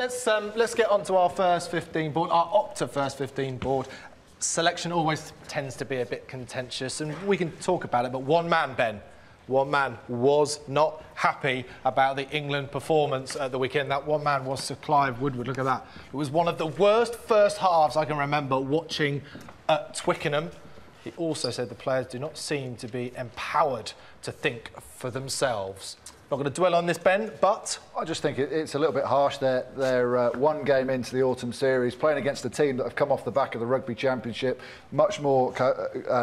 let's get on to our first 15 board, our Opta first 15 board. Selection always tends to be a bit contentious, and we can talk about it, but one man, Ben, one man was not happy about the England performance at the weekend. That one man was Sir Clive Woodward. Look at that. It was one of the worst first halves I can remember watching at Twickenham. He also said the players do not seem to be empowered to think for themselves. Not going to dwell on this, Ben, but I just think it's a little bit harsh. They're one game into the autumn series, playing against a team that have come off the back of the Rugby Championship, much more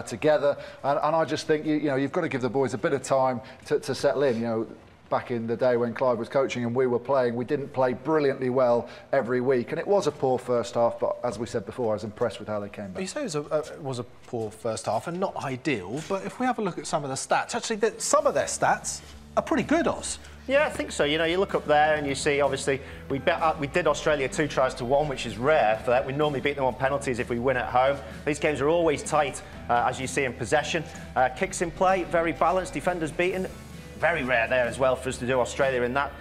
together. And I just think you've got to give the boys a bit of time to settle in. You know, back in the day when Clive was coaching and we were playing, we didn't play brilliantly well every week, and it was a poor first half. But as we said before, I was impressed with how they came back. You say it was a poor first half and not ideal. But if we have a look at some of the stats, actually, some of their stats are pretty good, Oz. Yeah, I think so. You know, you look up there and you see, obviously, we did Australia 2-1, which is rare for that. We normally beat them on penalties if we win at home. These games are always tight, as you see in possession. Kicks in play, very balanced. Defenders beaten. Very rare there as well for us to do Australia in that.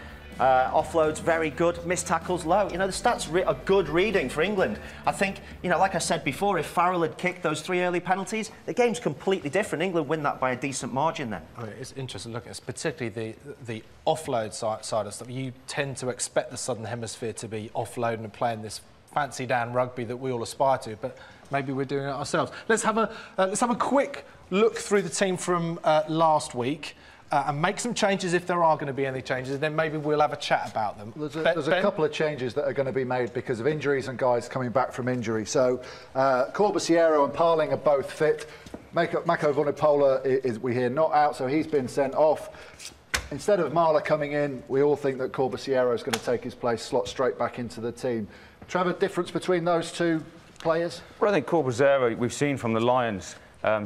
Offloads, very good. Missed tackles, low. You know, the stats are good reading for England. I think, you know, like I said before, if Farrell had kicked those 3 early penalties, the game's completely different. England win that by a decent margin then. I mean, it's interesting looking at particularly the offload side of stuff. You tend to expect the Southern Hemisphere to be offloading and playing this fancy down rugby that we all aspire to, but maybe we're doing it ourselves. Let's have a quick look through the team from last week. And make some changes if there are going to be any changes, and then maybe we'll have a chat about them. There's a couple of changes that are going to be made because of injuries and guys coming back from injury. So Corbisiero and Parling are both fit. Mako Vunipola we hear not out, so he's been sent off. Instead of Marler coming in, we all think that Corbisiero is going to take his place, slot straight back into the team. Trevor, difference between those two players? Well, I think Corbisiero, we've seen from the Lions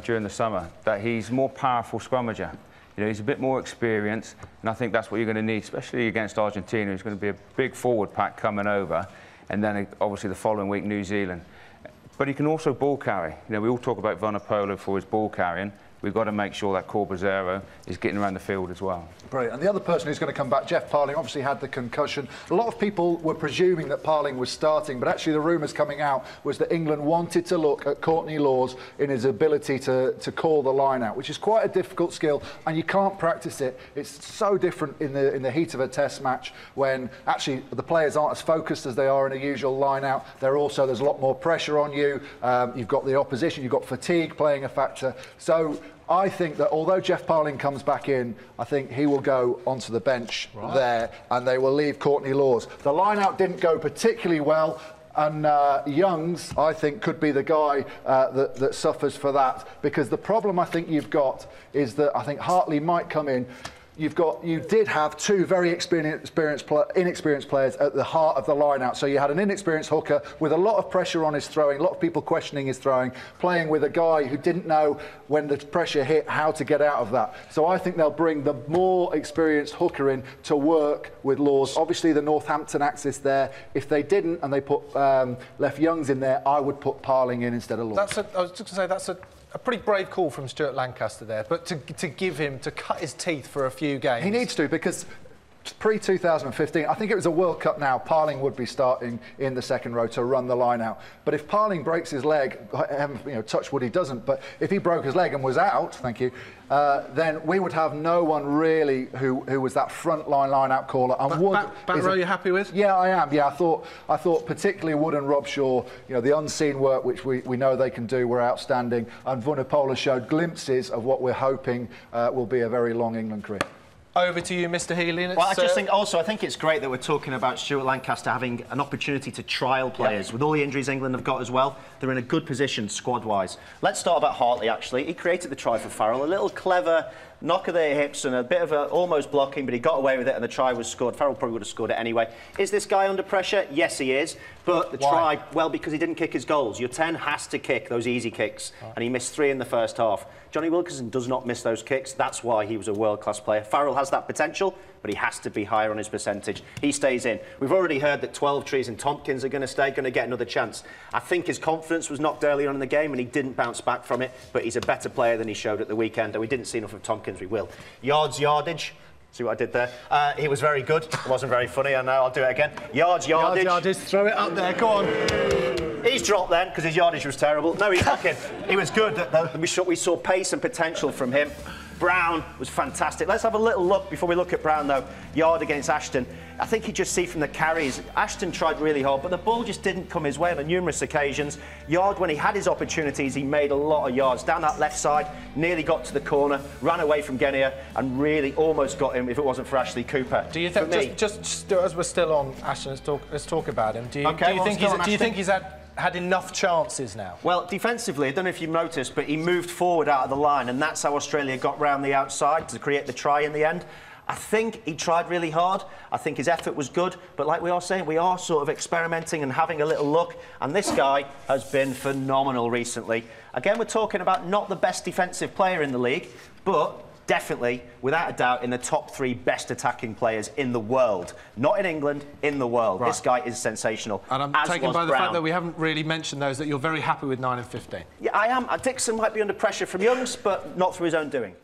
during the summer that he's more powerful scrummager. You know, he's a bit more experienced, and I think that's what you're going to need, especially against Argentina, who's going to be a big forward pack coming over, and then obviously the following week New Zealand. But he can also ball carry. You know, we all talk about Vunipola for his ball carrying. We've got to make sure that Corbisiero is getting around the field as well. Brilliant. And the other person who's going to come back, Jeff Parling, obviously had the concussion. A lot of people were presuming that Parling was starting, but actually the rumours coming out was that England wanted to look at Courtney Lawes in his ability to call the line out, which is quite a difficult skill, and you can't practice it. It's so different in the heat of a test match when actually the players aren't as focused as they are in a usual line out. There's a lot more pressure on you. You've got the opposition, you've got fatigue playing a factor. So I think that although Jeff Parling comes back in, I think he will go onto the bench there, and they will leave Courtney Lawes. The line-out didn't go particularly well, and Youngs, I think, could be the guy that suffers for that, because the problem I think you've got is that I think Hartley might come in. You did have two very inexperienced players at the heart of the line-out. So you had an inexperienced hooker with a lot of pressure on his throwing, a lot of people questioning his throwing, playing with a guy who didn't know when the pressure hit how to get out of that. So I think they'll bring the more experienced hooker in to work with Lawes. Obviously the Northampton axis there. If they didn't and they put left Youngs in there, I would put Parling in instead of Lawes. I was just going to say that's a pretty brave call from Stuart Lancaster there, but to give him, to cut his teeth for a few games. He needs to, because pre-2015, I think it was a World Cup now, Parling would be starting in the second row to run the line out. But if Parling breaks his leg, touch wood he doesn't, but if he broke his leg and was out, thank you, then we would have no one really who was that front line out caller. And back row, you're happy with? Yeah, I am. Yeah, I thought particularly Wood and Robshaw, the unseen work which we know they can do, were outstanding. And Vunipola showed glimpses of what we're hoping will be a very long England career. Over to you, Mr. Healey. Well, I just think also, I think it's great that we're talking about Stuart Lancaster having an opportunity to trial players. Yep. With all the injuries England have got as well, they're in a good position squad-wise. Let's start about Hartley, actually. He created the try for Farrell. A little clever knock of the hips and a bit of almost blocking, but he got away with it and the try was scored. Farrell probably would have scored it anyway. Is this guy under pressure? Yes, he is. But the try, well, because he didn't kick his goals. Your 10 has to kick those easy kicks, and he missed 3 in the first half. Johnny Wilkinson does not miss those kicks. That's why he was a world-class player. Farrell has that potential, but he has to be higher on his percentage. He stays in. We've already heard that 12 Trees and Tompkins are going to stay, going to get another chance. I think his confidence was knocked early on in the game and he didn't bounce back from it, but he's a better player than he showed at the weekend, and we didn't see enough of Tompkins. We will. Yardage. See what I did there? He was very good. It wasn't very funny, I know. I'll do it again. Yardage. Throw it up there, go on. He's dropped then, because his yardage was terrible. No, he's fucking... He was good. We saw pace and potential from him. Brown was fantastic. Let's have a little look before we look at Brown, though. Yard against Ashton. I think you just see from the carries, Ashton tried really hard, but the ball just didn't come his way on numerous occasions. Yard, when he had his opportunities, he made a lot of yards. Down that left side, nearly got to the corner, ran away from Genia, and really almost got him if it wasn't for Ashley Cooper. Do you think, just as we're still on Ashton, let's talk about him. Do you think he's had enough chances now? Well, defensively, I don't know if you noticed, but he moved forward out of the line, and that's how Australia got round the outside to create the try in the end. I think he tried really hard. I think his effort was good, but like we are saying, we are sort of experimenting and having a little look, and this guy has been phenomenal recently. Again, we're talking about not the best defensive player in the league, but definitely, without a doubt, in the top 3 best attacking players in the world. Not in England, in the world. Right. This guy is sensational. And I'm taken by the fact that we haven't really mentioned those, that you're very happy with 9 and 15. Yeah, I am. Dixon might be under pressure from Youngs, but not through his own doing.